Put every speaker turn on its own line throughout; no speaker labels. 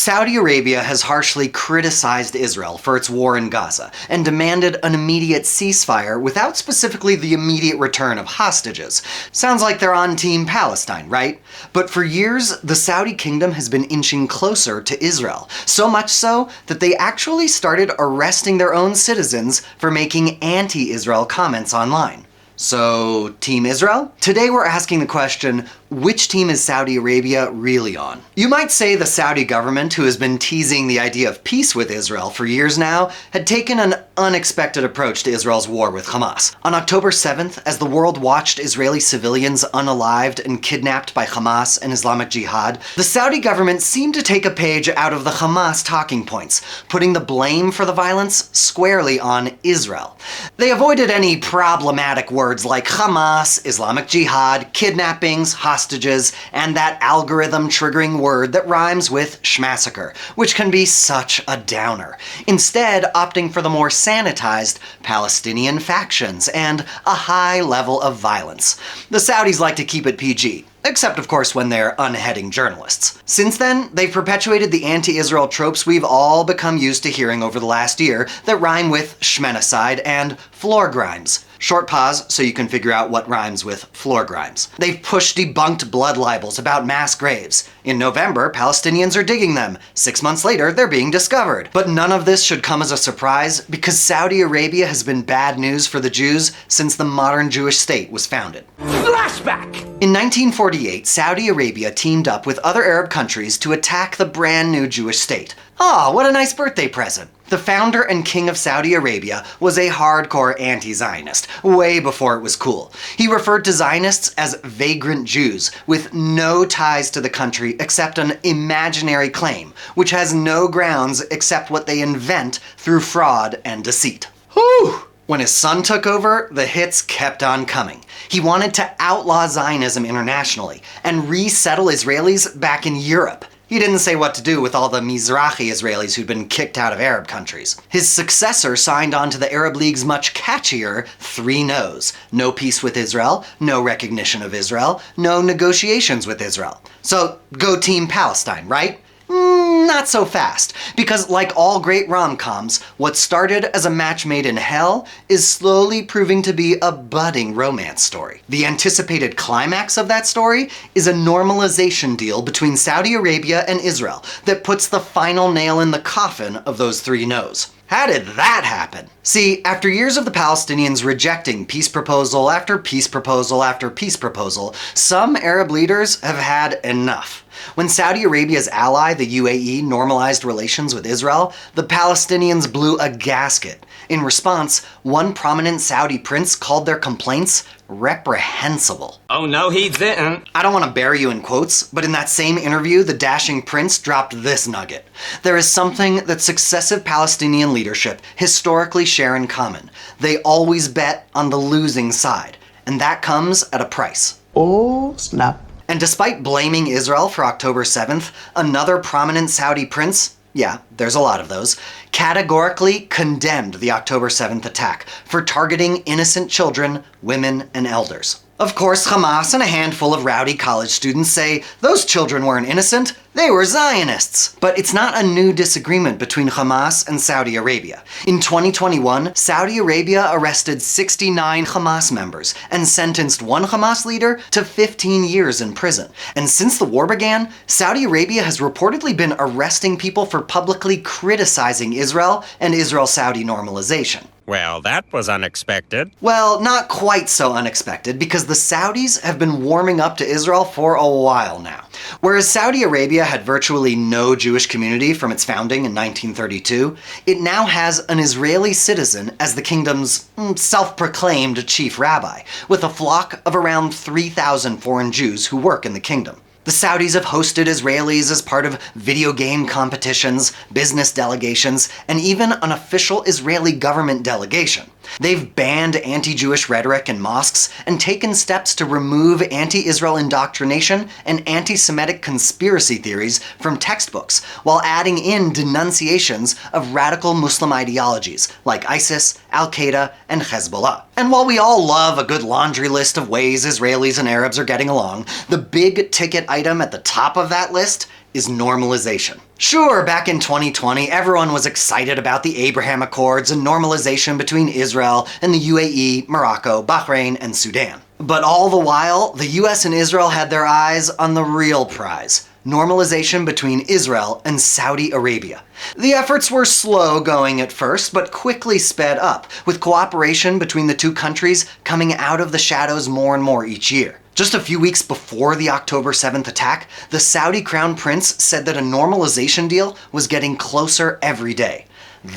Saudi Arabia has harshly criticized Israel for its war in Gaza and demanded an immediate ceasefire without specifically the immediate return of hostages. Sounds like they're on Team Palestine, right? But for years, the Saudi kingdom has been inching closer to Israel, so much so that they actually started arresting their own citizens for making anti-Israel comments online. So, Team Israel? Today we're asking the question, which team is Saudi Arabia really on? You might say the Saudi government, who has been teasing the idea of peace with Israel for years now, had taken an unexpected approach to Israel's war with Hamas. On October 7th, as the world watched Israeli civilians unalived and kidnapped by Hamas and Islamic Jihad, the Saudi government seemed to take a page out of the Hamas talking points, putting the blame for the violence squarely on Israel. They avoided any problematic words like Hamas, Islamic Jihad, kidnappings, hostages, and that algorithm-triggering word that rhymes with schmassacre, which can be such a downer. Instead, opting for the more sanitized Palestinian factions and a high level of violence. The Saudis like to keep it PG. Except, of course, when they're unheading journalists. Since then, they've perpetuated the anti-Israel tropes we've all become used to hearing over the last year that rhyme with schmenocide and floor grimes. Short pause so you can figure out what rhymes with floor grimes. They've pushed debunked blood libels about mass graves. In November, Palestinians are digging them. 6 months later, they're being discovered. But none of this should come as a surprise because Saudi Arabia has been bad news for the Jews since the modern Jewish state was founded. Flashback! In 1948, Saudi Arabia teamed up with other Arab countries to attack the brand new Jewish state. Aw, what a nice birthday present. The founder and king of Saudi Arabia was a hardcore anti-Zionist, way before it was cool. He referred to Zionists as vagrant Jews, with no ties to the country except an imaginary claim, which has no grounds except what they invent through fraud and deceit. Whew! When his son took over, the hits kept on coming. He wanted to outlaw Zionism internationally and resettle Israelis back in Europe. He didn't say what to do with all the Mizrahi Israelis who'd been kicked out of Arab countries. His successor signed on to the Arab League's much catchier 3 no's. No peace with Israel, no recognition of Israel, no negotiations with Israel. So go Team Palestine, right? Not so fast, because like all great rom-coms, what started as a match made in hell is slowly proving to be a budding romance story. The anticipated climax of that story is a normalization deal between Saudi Arabia and Israel that puts the final nail in the coffin of those 3 no's. How did that happen? See, after years of the Palestinians rejecting peace proposal after peace proposal after peace proposal, some Arab leaders have had enough. When Saudi Arabia's ally, the UAE, normalized relations with Israel, the Palestinians blew a gasket. In response, one prominent Saudi prince called their complaints reprehensible.
Oh no, he didn't.
I don't want to bury you in quotes, but in that same interview, the dashing prince dropped this nugget. There is something that successive Palestinian leadership historically share in common. They always bet on the losing side, and that comes at a price.
Oh, snap.
And despite blaming Israel for October 7th, another prominent Saudi prince, yeah, there's a lot of those, categorically condemned the October 7th attack for targeting innocent children, women, and elders. Of course, Hamas and a handful of rowdy college students say those children weren't innocent, they were Zionists. But it's not a new disagreement between Hamas and Saudi Arabia. In 2021, Saudi Arabia arrested 69 Hamas members and sentenced one Hamas leader to 15 years in prison. And since the war began, Saudi Arabia has reportedly been arresting people for publicly criticizing Israel and Israel-Saudi normalization.
Well, that was unexpected.
Well, not quite so unexpected, because the Saudis have been warming up to Israel for a while now. Whereas Saudi Arabia had virtually no Jewish community from its founding in 1932, it now has an Israeli citizen as the kingdom's self-proclaimed chief rabbi, with a flock of around 3,000 foreign Jews who work in the kingdom. The Saudis have hosted Israelis as part of video game competitions, business delegations, and even an official Israeli government delegation. They've banned anti-Jewish rhetoric in mosques and taken steps to remove anti-Israel indoctrination and anti-Semitic conspiracy theories from textbooks, while adding in denunciations of radical Muslim ideologies like ISIS, Al-Qaeda, and Hezbollah. And while we all love a good laundry list of ways Israelis and Arabs are getting along, the big ticket item at the top of that list is normalization. Sure, back in 2020, everyone was excited about the Abraham Accords and normalization between Israel and the UAE, Morocco, Bahrain, and Sudan. But all the while, the US and Israel had their eyes on the real prize: normalization between Israel and Saudi Arabia. The efforts were slow going at first, but quickly sped up, with cooperation between the two countries coming out of the shadows more and more each year. Just a few weeks before the October 7th attack, the Saudi Crown Prince said that a normalization deal was getting closer every day.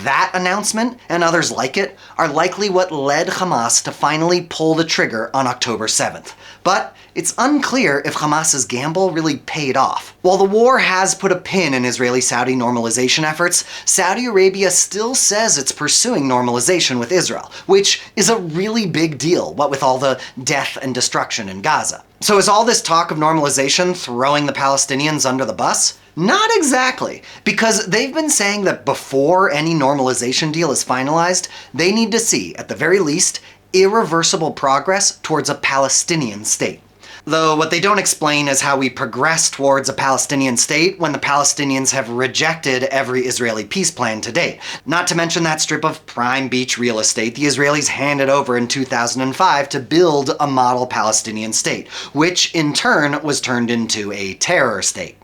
That announcement, and others like it, are likely what led Hamas to finally pull the trigger on October 7th. But it's unclear if Hamas's gamble really paid off. While the war has put a pin in Israeli-Saudi normalization efforts, Saudi Arabia still says it's pursuing normalization with Israel, which is a really big deal, what with all the death and destruction in Gaza. So is all this talk of normalization throwing the Palestinians under the bus? Not exactly, because they've been saying that before any normalization deal is finalized, they need to see, at the very least, irreversible progress towards a Palestinian state. Though what they don't explain is how we progress towards a Palestinian state when the Palestinians have rejected every Israeli peace plan to date. Not to mention that strip of prime beach real estate the Israelis handed over in 2005 to build a model Palestinian state, which in turn was turned into a terror state.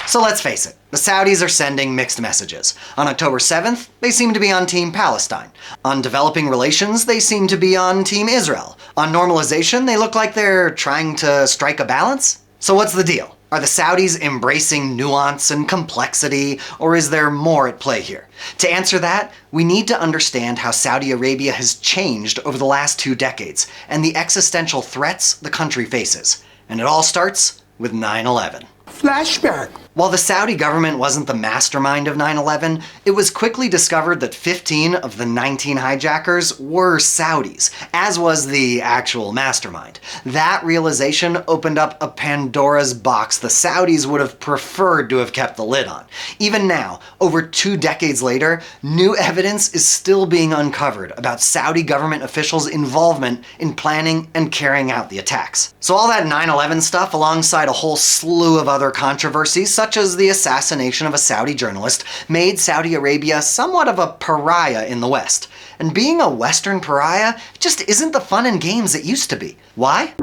So let's face it, the Saudis are sending mixed messages. On October 7th, they seem to be on Team Palestine. On developing relations, they seem to be on Team Israel. On normalization, they look like they're trying to strike a balance. So what's the deal? Are the Saudis embracing nuance and complexity, or is there more at play here? To answer that, we need to understand how Saudi Arabia has changed over the last 2 decades, and the existential threats the country faces. And it all starts with 9/11.
Flashback.
While the Saudi government wasn't the mastermind of 9/11, it was quickly discovered that 15 of the 19 hijackers were Saudis, as was the actual mastermind. That realization opened up a Pandora's box the Saudis would have preferred to have kept the lid on. Even now, over 2 decades later, new evidence is still being uncovered about Saudi government officials' involvement in planning and carrying out the attacks. So all that 9/11 stuff, alongside a whole slew of other controversies, such as the assassination of a Saudi journalist, made Saudi Arabia somewhat of a pariah in the West. And being a Western pariah just isn't the fun and games it used to be. Why?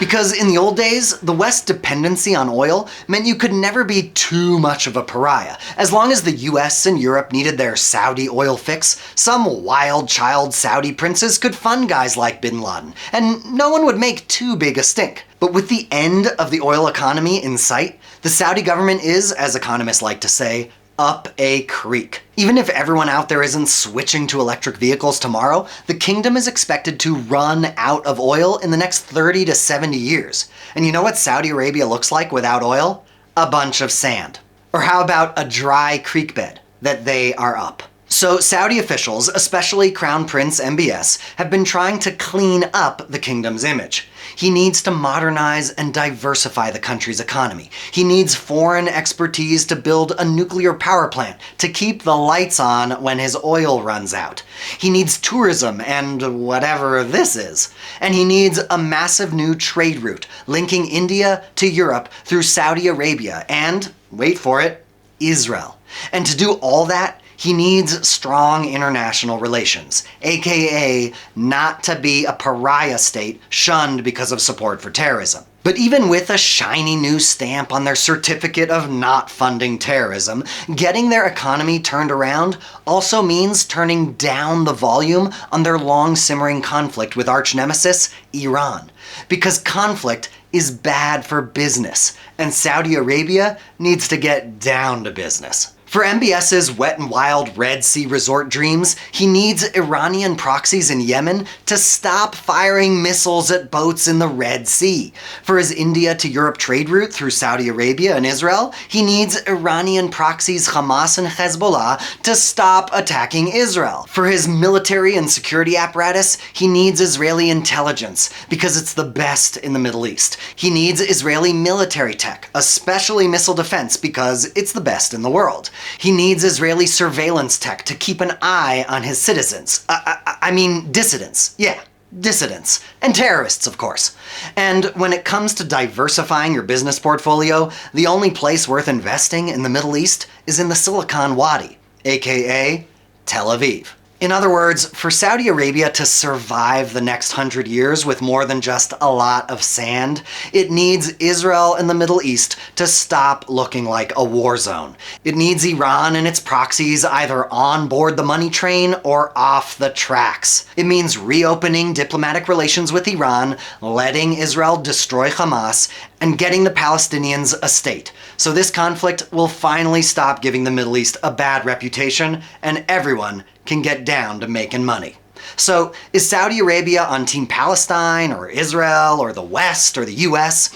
Because in the old days, the West's dependency on oil meant you could never be too much of a pariah. As long as the US and Europe needed their Saudi oil fix, some wild child Saudi princes could fund guys like bin Laden, and no one would make too big a stink. But with the end of the oil economy in sight, the Saudi government is, as economists like to say, up a creek. Even if everyone out there isn't switching to electric vehicles tomorrow, the kingdom is expected to run out of oil in the next 30 to 70 years. And you know what Saudi Arabia looks like without oil? A bunch of sand. Or how about a dry creek bed that they are up? So Saudi officials, especially Crown Prince MBS, have been trying to clean up the kingdom's image. He needs to modernize and diversify the country's economy. He needs foreign expertise to build a nuclear power plant to keep the lights on when his oil runs out. He needs tourism and whatever this is. And he needs a massive new trade route linking India to Europe through Saudi Arabia and, wait for it, Israel. And to do all that, he needs strong international relations, aka not to be a pariah state shunned because of support for terrorism. But even with a shiny new stamp on their certificate of not funding terrorism, getting their economy turned around also means turning down the volume on their long-simmering conflict with arch-nemesis, Iran. Because conflict is bad for business, and Saudi Arabia needs to get down to business. For MBS's wet and wild Red Sea resort dreams, he needs Iranian proxies in Yemen to stop firing missiles at boats in the Red Sea. For his India to Europe trade route through Saudi Arabia and Israel, he needs Iranian proxies Hamas and Hezbollah to stop attacking Israel. For his military and security apparatus, he needs Israeli intelligence, because it's the best in the Middle East. He needs Israeli military tech, especially missile defense, because it's the best in the world. He needs Israeli surveillance tech to keep an eye on his citizens. I mean dissidents. Yeah. dissidents, and terrorists, of course. And when it comes to diversifying your business portfolio, the only place worth investing in the Middle East is in the Silicon Wadi, aka Tel Aviv. In other words, for Saudi Arabia to survive the next 100 years with more than just a lot of sand, it needs Israel and the Middle East to stop looking like a war zone. It needs Iran and its proxies either on board the money train or off the tracks. It means reopening diplomatic relations with Iran, letting Israel destroy Hamas, and getting the Palestinians a state. So this conflict will finally stop giving the Middle East a bad reputation, and everyone can get down to making money. So is Saudi Arabia on Team Palestine or Israel or the West or the US?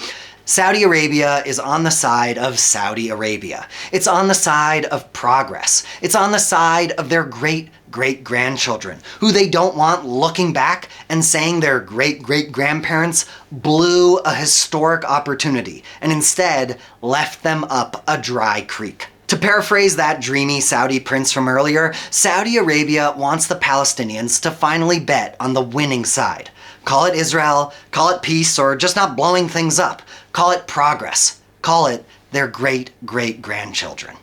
Saudi Arabia is on the side of Saudi Arabia. It's on the side of progress. It's on the side of their great-great-grandchildren, who they don't want looking back and saying their great-great-grandparents blew a historic opportunity and instead left them up a dry creek. To paraphrase that dreamy Saudi prince from earlier, Saudi Arabia wants the Palestinians to finally bet on the winning side. Call it Israel, call it peace, or just not blowing things up. Call it progress. Call it their great-great-grandchildren.